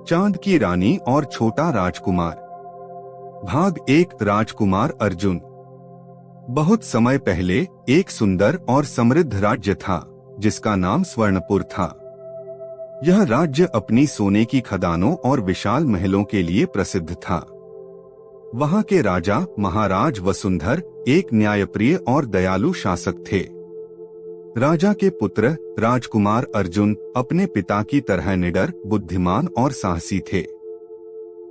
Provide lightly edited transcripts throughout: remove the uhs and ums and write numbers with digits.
चांद की रानी और छोटा राजकुमार। भाग 1। राजकुमार अर्जुन। बहुत समय पहले एक सुंदर और समृद्ध राज्य था जिसका नाम स्वर्णपुर था। यह राज्य अपनी सोने की खदानों और विशाल महलों के लिए प्रसिद्ध था। वहां के राजा महाराज वसुंधर एक न्यायप्रिय और दयालु शासक थे। राजा के पुत्र राजकुमार अर्जुन अपने पिता की तरह निडर, बुद्धिमान और साहसी थे।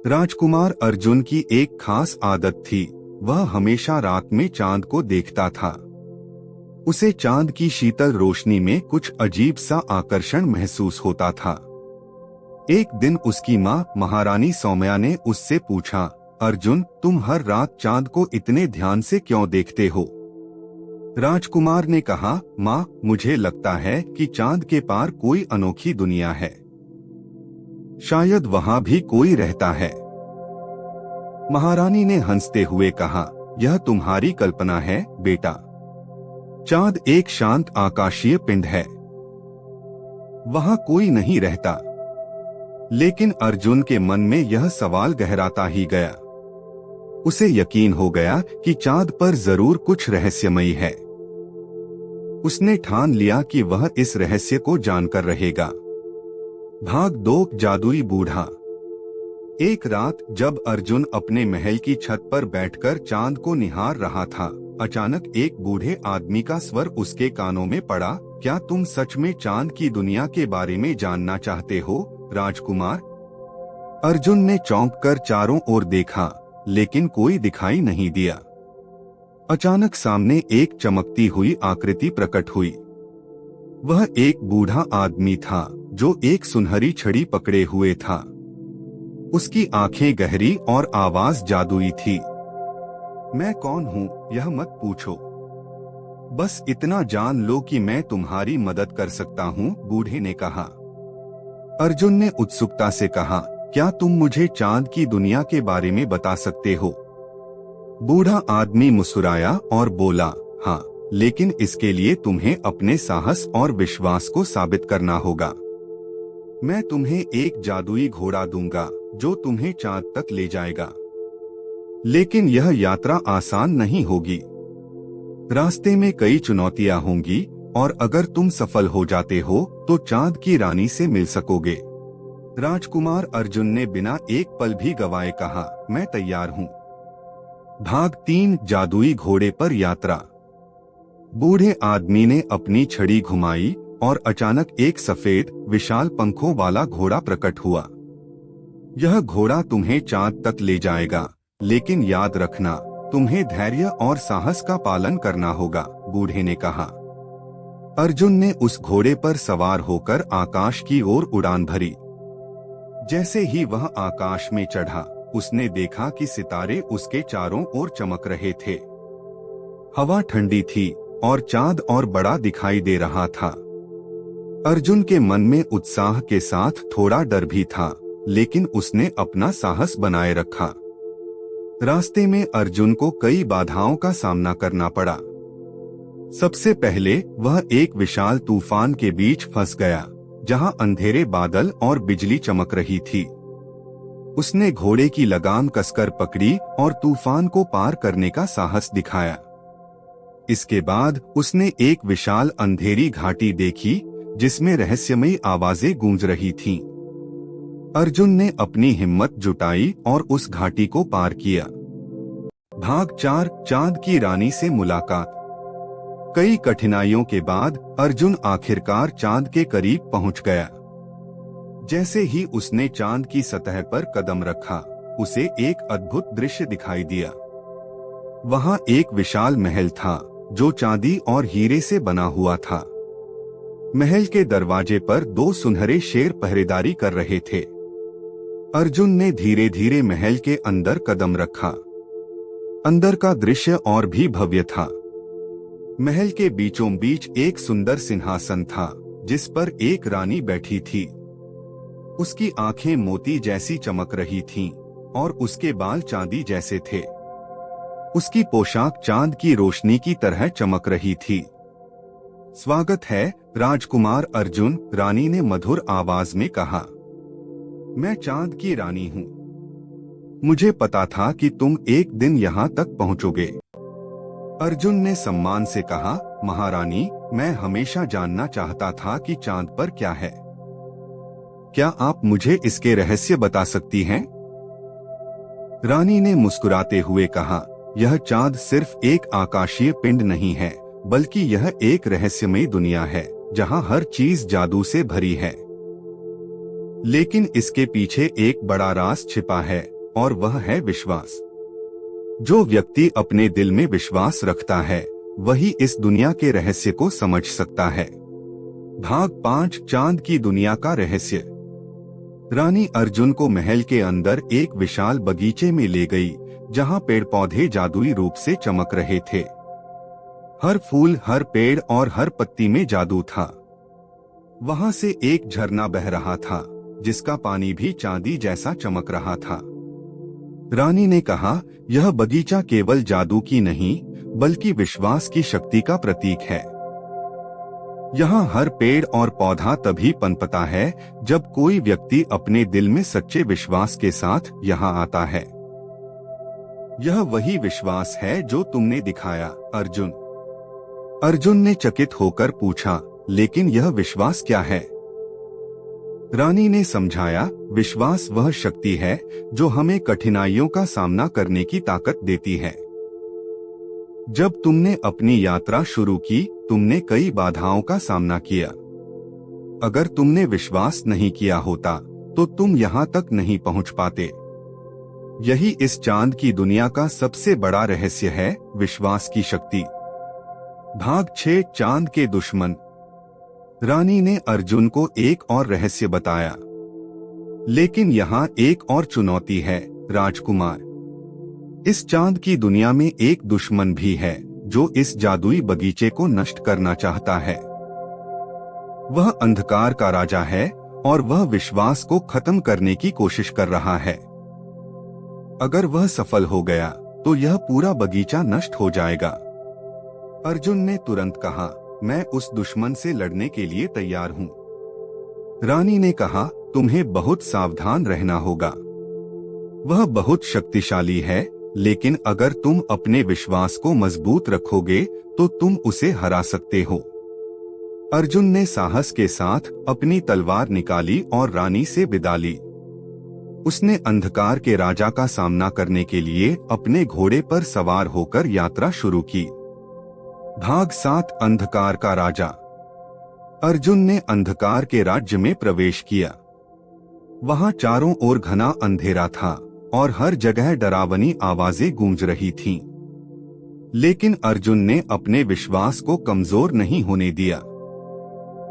राजकुमार अर्जुन की एक खास आदत थी, वह हमेशा रात में चांद को देखता था। उसे चांद की शीतल रोशनी में कुछ अजीब सा आकर्षण महसूस होता था। एक दिन उसकी माँ महारानी सौम्या ने उससे पूछा, अर्जुन, तुम हर रात चांद को इतने ध्यान से क्यों देखते हो? राजकुमार ने कहा, माँ, मुझे लगता है कि चांद के पार कोई अनोखी दुनिया है। शायद वहाँ भी कोई रहता है। महारानी ने हंसते हुए कहा, यह तुम्हारी कल्पना है बेटा। चांद एक शांत आकाशीय पिंड है, वहाँ कोई नहीं रहता। लेकिन अर्जुन के मन में यह सवाल गहराता ही गया। उसे यकीन हो गया कि चांद पर जरूर कुछ रहस्यमयी है। उसने ठान लिया कि वह इस रहस्य को जानकर रहेगा। भाग 2। जादुई बूढ़ा। एक रात जब अर्जुन अपने महल की छत पर बैठकर चांद को निहार रहा था, अचानक एक बूढ़े आदमी का स्वर उसके कानों में पड़ा, क्या तुम सच में चांद की दुनिया के बारे में जानना चाहते हो, राजकुमार? अर्जुन ने चौंक कर चारों ओर देखा, लेकिन कोई दिखाई नहीं दिया। अचानक सामने एक चमकती हुई आकृति प्रकट हुई। वह एक बूढ़ा आदमी था जो एक सुनहरी छड़ी पकड़े हुए था। उसकी आंखें गहरी और आवाज जादुई थी। मैं कौन हूँ यह मत पूछो, बस इतना जान लो कि मैं तुम्हारी मदद कर सकता हूँ, बूढ़े ने कहा। अर्जुन ने उत्सुकता से कहा, क्या तुम मुझे चांद की दुनिया के बारे में बता सकते हो? बूढ़ा आदमी मुस्कुराया और बोला, हाँ, लेकिन इसके लिए तुम्हें अपने साहस और विश्वास को साबित करना होगा। मैं तुम्हें एक जादुई घोड़ा दूंगा जो तुम्हें चांद तक ले जाएगा। लेकिन यह यात्रा आसान नहीं होगी। रास्ते में कई चुनौतियां होंगी और अगर तुम सफल हो जाते हो तो चांद की रानी से मिल सकोगे। राजकुमार अर्जुन ने बिना एक पल भी गवाए कहा, मैं तैयार हूँ। भाग 3। जादुई घोड़े पर यात्रा। बूढ़े आदमी ने अपनी छड़ी घुमाई और अचानक एक सफेद विशाल पंखों वाला घोड़ा प्रकट हुआ। यह घोड़ा तुम्हें चांद तक ले जाएगा, लेकिन याद रखना, तुम्हें धैर्य और साहस का पालन करना होगा, बूढ़े ने कहा। अर्जुन ने उस घोड़े पर सवार होकर आकाश की ओर उड़ान भरी। जैसे ही वह आकाश में चढ़ा, उसने देखा कि सितारे उसके चारों ओर चमक रहे थे। हवा ठंडी थी और चांद और बड़ा दिखाई दे रहा था। अर्जुन के मन में उत्साह के साथ थोड़ा डर भी था, लेकिन उसने अपना साहस बनाए रखा। रास्ते में अर्जुन को कई बाधाओं का सामना करना पड़ा। सबसे पहले वह एक विशाल तूफान के बीच फंस गया, जहां अंधेरे बादल और बिजली चमक रही थी। उसने घोड़े की लगाम कसकर पकड़ी और तूफान को पार करने का साहस दिखाया। इसके बाद उसने एक विशाल अंधेरी घाटी देखी जिसमें रहस्यमयी आवाजें गूंज रही थीं। अर्जुन ने अपनी हिम्मत जुटाई और उस घाटी को पार किया। भाग 4। चांद की रानी से मुलाकात। कई कठिनाइयों के बाद अर्जुन आखिरकार चांद के करीब पहुंच गया। जैसे ही उसने चांद की सतह पर कदम रखा, उसे एक अद्भुत दृश्य दिखाई दिया। वहां एक विशाल महल था जो चांदी और हीरे से बना हुआ था। महल के दरवाजे पर 2 सुनहरे शेर पहरेदारी कर रहे थे। अर्जुन ने धीरे धीरे महल के अंदर कदम रखा। अंदर का दृश्य और भी भव्य था। महल के बीचों बीच एक सुंदर सिंहासन था जिस पर एक रानी बैठी थी। उसकी आंखें मोती जैसी चमक रही थीं और उसके बाल चांदी जैसे थे। उसकी पोशाक चांद की रोशनी की तरह चमक रही थी। स्वागत है राजकुमार अर्जुन, रानी ने मधुर आवाज में कहा। मैं चांद की रानी हूँ। मुझे पता था कि तुम एक दिन यहाँ तक पहुँचोगे। अर्जुन ने सम्मान से कहा, महारानी, मैं हमेशा जानना चाहता था कि चांद पर क्या है। क्या आप मुझे इसके रहस्य बता सकती हैं? रानी ने मुस्कुराते हुए कहा, यह चांद सिर्फ एक आकाशीय पिंड नहीं है, बल्कि यह एक रहस्यमयी दुनिया है, जहां हर चीज जादू से भरी है। लेकिन इसके पीछे एक बड़ा राज छिपा है, और वह है विश्वास। जो व्यक्ति अपने दिल में विश्वास रखता है, वही इस दुनिया के रहस्य को समझ सकता है। भाग 5, चांद की दुनिया का रहस्य। रानी अर्जुन को महल के अंदर एक विशाल बगीचे में ले गई, जहां पेड़ पौधे जादुई रूप से चमक रहे थे। हर फूल, हर पेड़ और हर पत्ती में जादू था। वहां से एक झरना बह रहा था, जिसका पानी भी चांदी जैसा चमक रहा था। रानी ने कहा, यह बगीचा केवल जादू की नहीं, बल्कि विश्वास की शक्ति का प्रतीक है। यहाँ हर पेड़ और पौधा तभी पनपता है जब कोई व्यक्ति अपने दिल में सच्चे विश्वास के साथ यहाँ आता है। यह वही विश्वास है जो तुमने दिखाया, अर्जुन। अर्जुन ने चकित होकर पूछा, लेकिन यह विश्वास क्या है? रानी ने समझाया, विश्वास वह शक्ति है जो हमें कठिनाइयों का सामना करने की ताकत देती है। जब तुमने अपनी यात्रा शुरू की, तुमने कई बाधाओं का सामना किया। अगर तुमने विश्वास नहीं किया होता, तो तुम यहाँ तक नहीं पहुँच पाते। यही इस चांद की दुनिया का सबसे बड़ा रहस्य है, विश्वास की शक्ति। भाग 6, चांद के दुश्मन। रानी ने अर्जुन को एक और रहस्य बताया, लेकिन यहाँ एक और चुनौती है, राजकुमार। इस चांद की दुनिया में एक दुश्मन भी है, जो इस जादुई बगीचे को नष्ट करना चाहता है। वह अंधकार का राजा है, और वह विश्वास को खत्म करने की कोशिश कर रहा है। अगर वह सफल हो गया, तो यह पूरा बगीचा नष्ट हो जाएगा। अर्जुन ने तुरंत कहा, मैं उस दुश्मन से लड़ने के लिए तैयार हूँ। रानी ने कहा, तुम्हें बहुत सावधान रहना होगा। वह बहुत शक्तिशाली है, लेकिन अगर तुम अपने विश्वास को मजबूत रखोगे, तो तुम उसे हरा सकते हो। अर्जुन ने साहस के साथ अपनी तलवार निकाली और रानी से विदा ली। उसने अंधकार के राजा का सामना करने के लिए अपने घोड़े पर सवार होकर यात्रा शुरू की। भाग 7, अंधकार का राजा। अर्जुन ने अंधकार के राज्य में प्रवेश किया। वहां चारों ओर घना अंधेरा था, और हर जगह डरावनी आवाजें गूंज रही थीं। लेकिन अर्जुन ने अपने विश्वास को कमजोर नहीं होने दिया।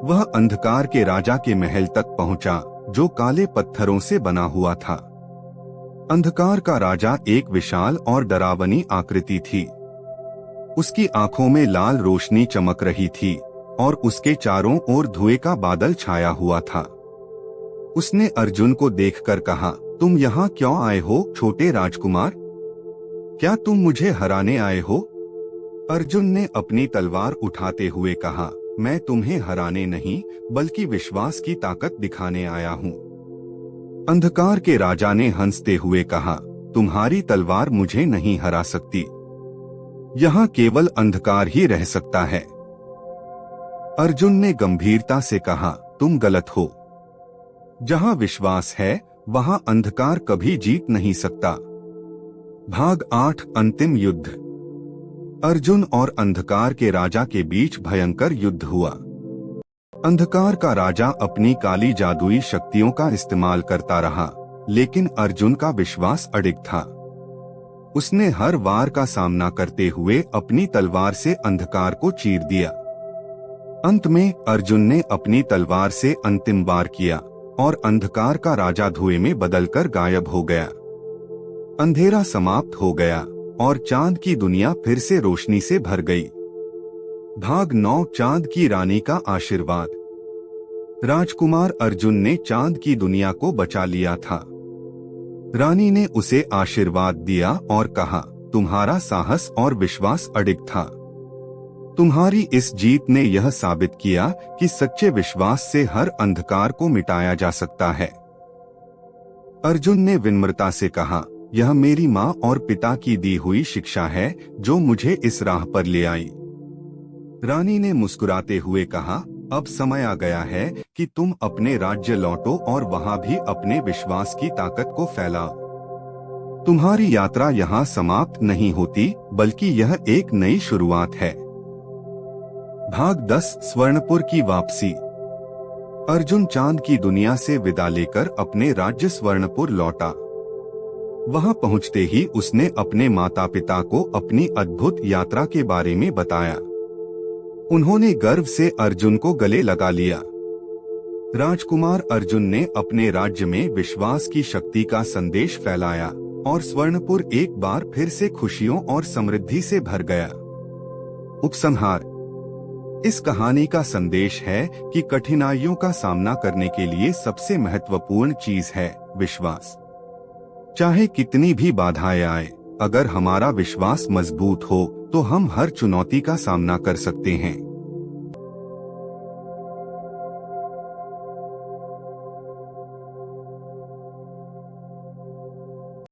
वह अंधकार के राजा के महल तक पहुंचा, जो काले पत्थरों से बना हुआ था। अंधकार का राजा एक विशाल और डरावनी आकृति थी। उसकी आंखों में लाल रोशनी चमक रही थी, और उसके चारों ओर धुएं का बादल छाया हुआ था। उसने अर्जुन को देखकर कहा, तुम यहाँ क्यों आए हो, छोटे राजकुमार? क्या तुम मुझे हराने आए हो? अर्जुन ने अपनी तलवार उठाते हुए कहा, मैं तुम्हें हराने नहीं, बल्कि विश्वास की ताकत दिखाने आया हूँ। अंधकार के राजा ने हंसते हुए कहा, तुम्हारी तलवार मुझे नहीं हरा सकती। यहाँ केवल अंधकार ही रह सकता है। अर्जुन ने गंभीरता से कहा, तुम गलत हो। जहाँ विश्वास है, वहाँ अंधकार कभी जीत नहीं सकता। भाग 8, अंतिम युद्ध। अर्जुन और अंधकार के राजा के बीच भयंकर युद्ध हुआ। अंधकार का राजा अपनी काली जादुई शक्तियों का इस्तेमाल करता रहा, लेकिन अर्जुन का विश्वास अडिग था। उसने हर वार का सामना करते हुए अपनी तलवार से अंधकार को चीर दिया। अंत में अर्जुन ने अपनी तलवार से अंतिम वार किया, और अंधकार का राजा धुएं में बदलकर गायब हो गया। अंधेरा समाप्त हो गया, और चांद की दुनिया फिर से रोशनी से भर गई। भाग 9, चांद की रानी का आशीर्वाद। राजकुमार अर्जुन ने चांद की दुनिया को बचा लिया था। रानी ने उसे आशीर्वाद दिया और कहा, तुम्हारा साहस और विश्वास अडिग था। तुम्हारी इस जीत ने यह साबित किया कि सच्चे विश्वास से हर अंधकार को मिटाया जा सकता है। अर्जुन ने विनम्रता से कहा, यह मेरी माँ और पिता की दी हुई शिक्षा है जो मुझे इस राह पर ले आई। रानी ने मुस्कुराते हुए कहा, अब समय आ गया है कि तुम अपने राज्य लौटो और वहाँ भी अपने विश्वास की ताकत को फैलाओ। तुम्हारी यात्रा यहाँ समाप्त नहीं होती, बल्कि यह एक नई शुरुआत है। भाग 10 स्वर्णपुर की वापसी। अर्जुन चांद की दुनिया से विदा लेकर अपने राज्य स्वर्णपुर लौटा। वहां पहुंचते ही उसने अपने माता पिता को अपनी अद्भुत यात्रा के बारे में बताया। उन्होंने गर्व से अर्जुन को गले लगा लिया। राजकुमार अर्जुन ने अपने राज्य में विश्वास की शक्ति का संदेश फैलाया और स्वर्णपुर एक बार फिर से खुशियों और समृद्धि से भर गया। उपसंहार। इस कहानी का संदेश है कि कठिनाइयों का सामना करने के लिए सबसे महत्वपूर्ण चीज है विश्वास। चाहे कितनी भी बाधाएं आए, अगर हमारा विश्वास मजबूत हो तो हम हर चुनौती का सामना कर सकते हैं।